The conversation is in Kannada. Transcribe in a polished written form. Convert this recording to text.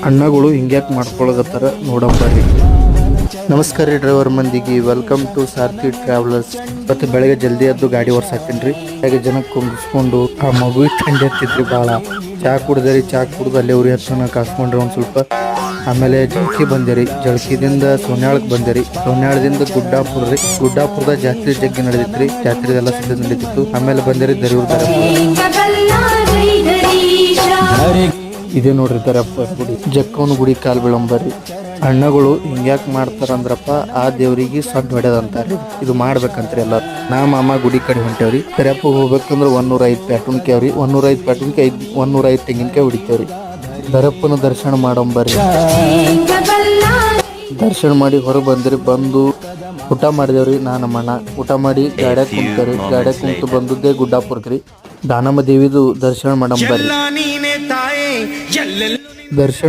ಅಣ್ಣಗಳು ಹಿಂಗ್ಯಾಕೆ ಮಾಡ್ಕೊಳಗತ್ತಾರ ನೋಡಂಬರ್ರಿ. ನಮಸ್ಕಾರ ರೀ ಡ್ರೈವರ್ ಮಂದಿಗೆ, ವೆಲ್ಕಮ್ ಟು ಸಾರ್ಥಿ ಟ್ರಾವೆಲರ್ಸ್. ಇವತ್ತು ಬೆಳಗ್ಗೆ ಜಲ್ದಿ ಎದ್ದು ಗಾಡಿ ಓಡಿಸಾಕ್ತೀನಿ. ಹಾಗೆ ಜನಕ್ಕೆ ಕುಂಗಿಸ್ಕೊಂಡು ಆ ಮಗು ಥಂಡಿ ಹತ್ತಿದ್ರಿ ಭಾಳ. ಚಾ ಕುಡ್ದರಿ, ಚಾ ಕುಡ್ದು ಅಲ್ಲೇ ಉರಿ ಹತ್ತನ ಕಾಸ್ಕೊಂಡ್ರಿ ಒಂದು ಸ್ವಲ್ಪ. ಆಮೇಲೆ ಜಳಕಿ ಬಂದಿರಿ, ಜಳಕಿದಿಂದ ಸೋನ್ಯಾಳಕ್ಕೆ ಬಂದಿರಿ, ಸೋನ್ಯಾಳದಿಂದ ಗುಡ್ಡಾಪುರ ರೀ. ಗುಡ್ಡಾಪುರದ ಜಾತ್ರೆ ಜಗ್ಗಿ ನಡೆದಿತ್ರಿ, ಜಾತ್ರೆದೆಲ್ಲ ಸಿದ್ಧ ನಡೀತಿತ್ತು. ಆಮೇಲೆ ಬಂದಿರಿ ದರಿಯೂರ್ ಇದೇ ನೋಡ್ರಿ ದರಪ್ಪ ಗುಡಿ, ಜಕ್ಕವನ ಗುಡಿ ಕಾಲ್ ಬೀಳಂಬರ್ರಿ. ಅಣ್ಣಗಳು ಹಿಂಗ್ಯಾಕೆ ಮಾಡ್ತಾರಂದ್ರಪ್ಪ, ಆ ದೇವ್ರಿಗೆ ಸೊಡ್ಡು ಹೊಡೆದಂತಾರ್ರಿ. ಇದು ಮಾಡ್ಬೇಕಂತ್ರಿ ಎಲ್ಲ. ನಾ ಮಾಮ ಗುಡಿ ಕಡೆ ಹೊಂಟೇವ್ರಿ. ದರಪ್ಪ ಹೋಗ್ಬೇಕಂದ್ರೆ 105 ಪ್ಯಾಟುನ್ಕಿ ಅವ್ರಿ. 105 ಪ್ಯಾಟುನ್ಕಿ 105 ತೆಂಗಿನಕಾಯಿ ಹೊಡಿತೇವ್ರಿ. ದರಪ್ಪನ ದರ್ಶನ ಮಾಡಂಬರ್ರಿ. ದರ್ಶನ ಮಾಡಿ ಹೊರಗೆ ಬಂದ್ರಿ. ಬಂದು ಊಟ ಮಾಡಿದೇವ್ರಿ. ನಮ್ಮ ಅಣ್ಣ ಊಟ ಮಾಡಿ ಗಾಡ್ಯಾಗ ಕುಂತೇವ್ರಿ. ಗಾಡ್ಯಾಗ ಕುಂತು ಬಂದದ್ದೇ ಗುಡ್ಡಾಪುರಕ್ರಿ. ದಾನಮ್ಮ ದೇವಿದು ದರ್ಶನ ಮಾಡಂಬರ್ರಿ. ದರ್ಶನ